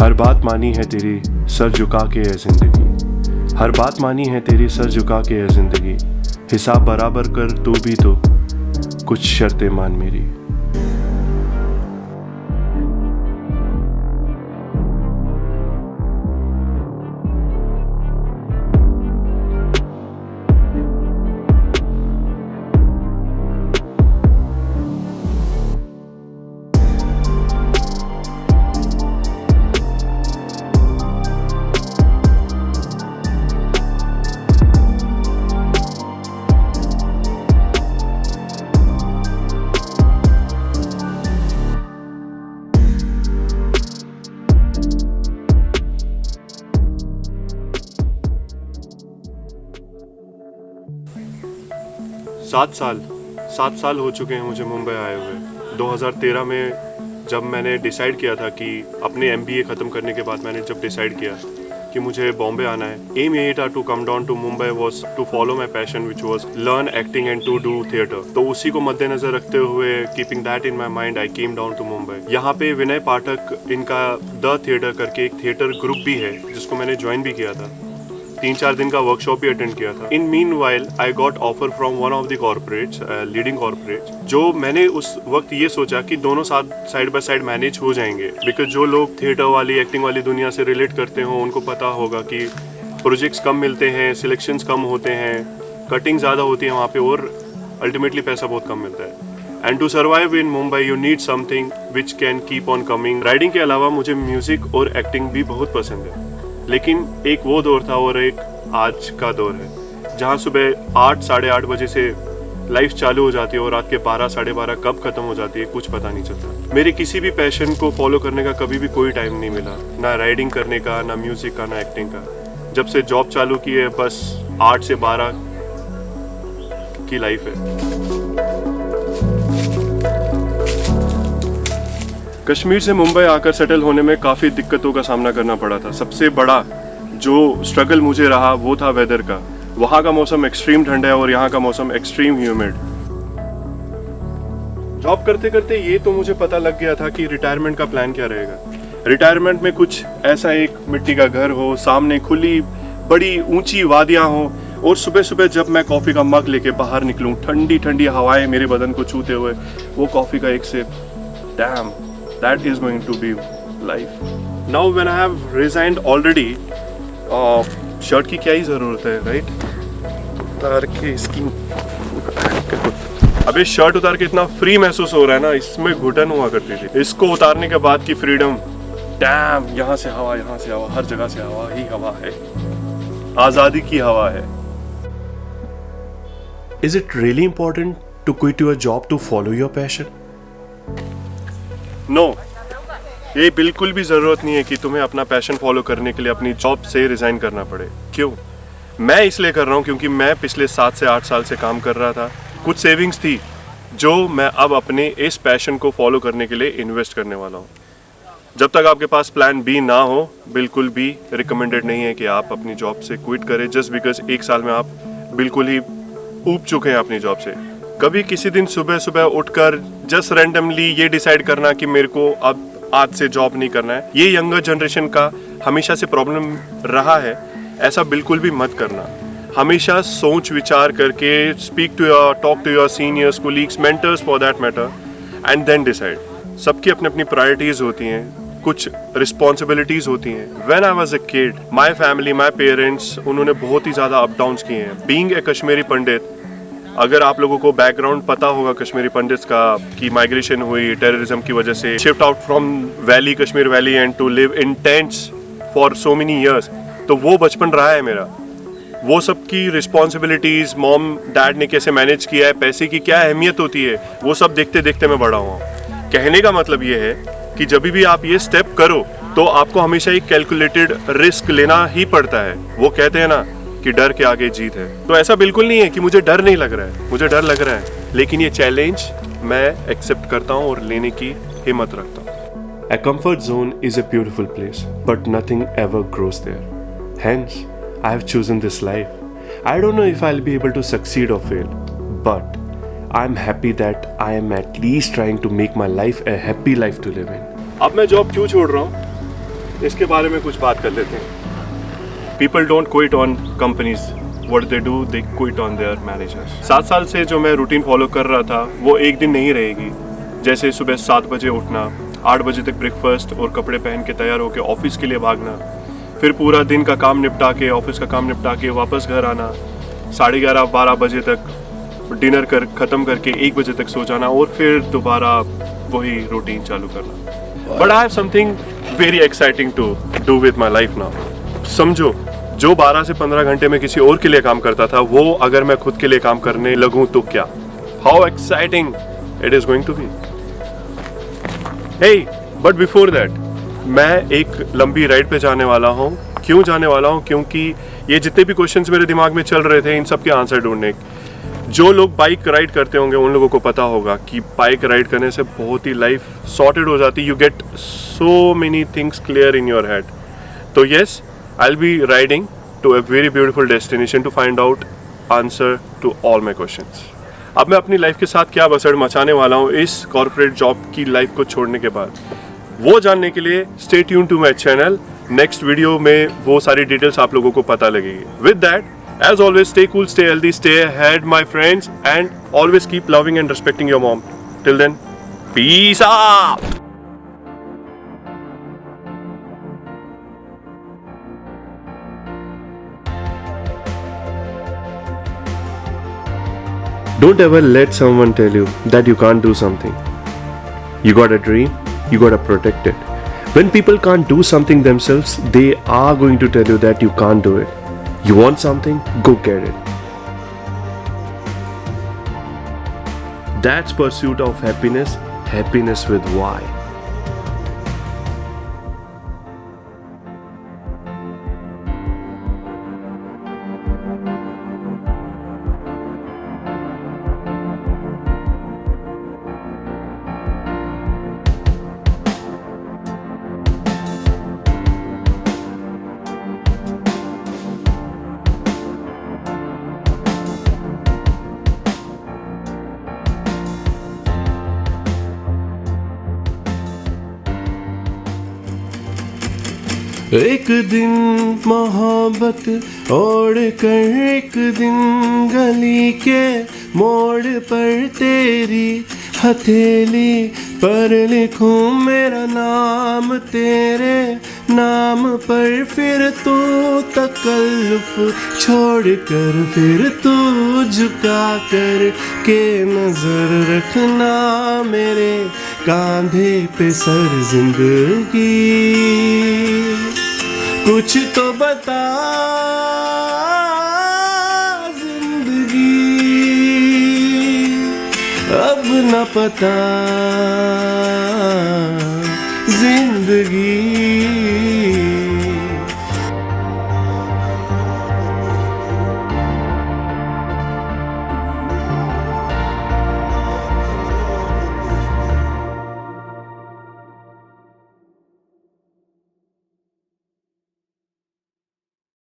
हर बात मानी है तेरी सर झुका के है जिंदगी, हर बात मानी है तेरी सर झुका के है जिंदगी। हिसाब बराबर कर तू भी तो कुछ शर्तें मान मेरी। सात साल हो चुके हैं मुझे मुंबई आए हुए। 2013 में जब मैंने डिसाइड किया था कि अपने MBA ख़त्म करने के बाद मैंने जब डिसाइड किया कि मुझे बॉम्बे आना है, एम यही था to come down to Mumbai was to follow my passion which was learn acting and to do theatre. तो उसी को मद्देनजर रखते हुए keeping that in my mind I came down to Mumbai. यहाँ पे विनय पाठक इनका द थिएटर करके एक थिएटर ग्रुप भी है जिसको मैंने ज्वाइन भी किया था। 3-4 दिन का वर्कशॉप भी अटेंड किया था। In meanwhile I got offer from one of the corporates, leading corporates, जो मैंने उस वक्त ये सोचा कि दोनों साथ साइड बाय साइड मैनेज हो जाएंगे। बिकॉज जो लोग थिएटर वाली एक्टिंग वाली दुनिया से रिलेट करते हो उनको पता होगा कि प्रोजेक्ट्स कम मिलते हैं, सिलेक्शंस कम होते हैं, कटिंग ज़्यादा होती है वहाँ पे और अल्टीमेटली पैसा बहुत कम मिलता है। And to survive in Mumbai you need something which can keep on coming. Riding के अलावा मुझे म्यूजिक और एक्टिंग भी बहुत पसंद है, लेकिन एक वो दौर था और एक आज का दौर है जहाँ सुबह 8-8:30 बजे से लाइफ चालू हो जाती है और रात के 12-12:30 कब खत्म हो जाती है कुछ पता नहीं चलता। मेरे किसी भी पैशन को फॉलो करने का कभी भी कोई टाइम नहीं मिला, ना राइडिंग करने का, ना म्यूजिक का, ना एक्टिंग का। जब से जॉब चालू की है बस 8 से 12 की लाइफ है। कश्मीर से मुंबई आकर सेटल होने में काफ़ी दिक्कतों का सामना करना पड़ा था। सबसे बड़ा जो स्ट्रगल मुझे रहा वो था वेदर का। वहाँ का मौसम एक्सट्रीम ठंड है और यहाँ का मौसम एक्सट्रीम ह्यूमिड। जॉब करते करते ये तो मुझे पता लग गया था कि रिटायरमेंट का प्लान क्या रहेगा। रिटायरमेंट में कुछ ऐसा एक मिट्टी का घर हो, सामने खुली बड़ी ऊंची वादियाँ हो और सुबह सुबह जब मैं कॉफ़ी का मग लेके बाहर निकलूँ, ठंडी ठंडी हवाएं मेरे बदन को छूते हुए, वो कॉफ़ी का एक sip, damn, that is going to be life. Now when I have resigned already, shirt की क्या ही ज़रूरत है, राइट? उतार के इसकी अबे शर्ट उतार के इतना फ्री महसूस हो रहा है ना, इसमें घुटन हुआ करती थी। इसको उतारने के बाद की फ्रीडम, डैम, यहाँ से हवा, यहाँ से हवा, हर जगह से हवा ही हवा है, आज़ादी की हवा है। Is it really important to quit your job to follow your passion? No, ये बिल्कुल भी ज़रूरत नहीं है कि तुम्हें अपना पैशन फॉलो करने के लिए अपनी जॉब से रिज़ाइन करना पड़े। क्यों? मैं इसलिए कर रहा हूँ क्योंकि मैं पिछले 7 से 8 साल से काम कर रहा था। कुछ सेविंग्स थी जो मैं अब अपने इस पैशन को फॉलो करने के लिए इन्वेस्ट करने वाला हूँ। जब तक आपके पास प्लान बी ना हो, बिल्कुल भी रिकमेंडेड नहीं है कि आप अपनी जॉब से क्विट करें जस्ट बिकॉज 1 साल में आप बिल्कुल ही ऊब चुके हैं अपनी जॉब से। कभी किसी दिन सुबह सुबह उठकर जस्ट रैंडमली ये डिसाइड करना कि मेरे को अब आज से जॉब नहीं करना है, ये यंगर जनरेशन का हमेशा से प्रॉब्लम रहा है। ऐसा बिल्कुल भी मत करना। हमेशा सोच विचार करके talk to your seniors, colleagues, mentors for that matter and then decide. सबकी अपनी अपनी प्रायोरिटीज होती हैं, कुछ रिस्पॉन्सिबिलिटीज होती हैं। When I was a kid, my family, my parents, उन्होंने बहुत ही ज़्यादा अप डाउन्स किए हैं। बीइंग ए कश्मीरी पंडित, अगर आप लोगों को बैकग्राउंड पता होगा कश्मीरी पंडित्स का कि माइग्रेशन हुई टेररिज्म की वजह से, shift out from valley, Kashmir valley and to live in tents for so many years, तो वो बचपन रहा है मेरा। वो सब की रिस्पॉन्सिबिलिटीज़, मॉम डैड ने कैसे मैनेज किया है, पैसे की क्या अहमियत होती है, वो सब देखते देखते मैं बड़ा हुआ। कहने का मतलब ये है कि जब भी आप ये स्टेप करो तो आपको हमेशा एक कैलकुलेटेड रिस्क लेना ही पड़ता है। वो कहते हैं ना कि डर के आगे जीत है। तो ऐसा बिल्कुल नहीं है कि मुझे डर नहीं लग रहा है, मुझे डर लग रहा है, लेकिन ये चैलेंज मैं एक्सेप्ट करता हूँ और लेने की हिम्मत रखता हूँ। A comfort zone is a beautiful place, but nothing ever grows there. Hence, I have chosen this life. I don't know if I'll be able to succeed or fail, but I'm happy that I am at least trying to make my life a happy life to live in. अब मैं job क्यों छोड़ रहा हूँ? इसके बारे में कुछ बात कर लेते हैं। People don't quit on companies, what they do they quit on their managers. 7 साल से जो मैं रूटीन फॉलो कर रहा था वो एक दिन नहीं रहेगी। जैसे सुबह 7 बजे उठना, 8 बजे तक ब्रेकफास्ट और कपड़े पहन के तैयार होकर ऑफिस के लिए भागना, फिर पूरा दिन का काम निपटा के, ऑफिस का काम निपटा के वापस घर आना, 11:30-12 बजे तक डिनर कर ख़त्म करके 1 बजे तक सो जाना और फिर दोबारा वही रूटीन चालू करना। But I have something very exciting to do with my life now. समझो, जो 12 से 15 घंटे में किसी और के लिए काम करता था, वो अगर मैं खुद के लिए काम करने लगूं तो क्या, how exciting it is going to be. Hey but before that, मैं एक लंबी राइड पे जाने वाला हूँ। क्यों जाने वाला हूँ? क्योंकि ये जितने भी क्वेश्चंस मेरे दिमाग में चल रहे थे, इन सब के आंसर ढूंढने। जो लोग बाइक राइड करते होंगे उन लोगों को पता होगा कि बाइक राइड करने से बहुत ही लाइफ सॉर्टेड हो जाती। You get so many things clear in your head. तो yes, I will be riding to a very beautiful destination to find out answer to all my questions. अब मैं अपनी life के साथ क्या बसड़ मचाने वाला हूँ इस कॉर्पोरेट जॉब की लाइफ को छोड़ने के बाद, वो जानने के लिए stay tune to my channel. Next video में वो सारी डिटेल्स आप लोगों को पता लगेगी। With that, as always, stay cool, stay healthy, stay ahead, my friends, and always keep loving and respecting your mom. Till then, peace out. Don't ever let someone tell you that you can't do something. You got a dream, you gotta protect it. When people can't do something themselves, they are going to tell you that you can't do it. You want something? Go get it. That's pursuit of happiness, happiness with why. एक दिन मोहब्बत ओढ़ कर एक दिन गली के मोड़ पर तेरी हथेली पर लिखूं मेरा नाम तेरे नाम पर, फिर तू तकल्लुफ छोड़ कर फिर तू झुका कर के नजर रखना मेरे कांधे पे सर जिंदगी। कुछ तो बता जिंदगी, अब न पता जिंदगी।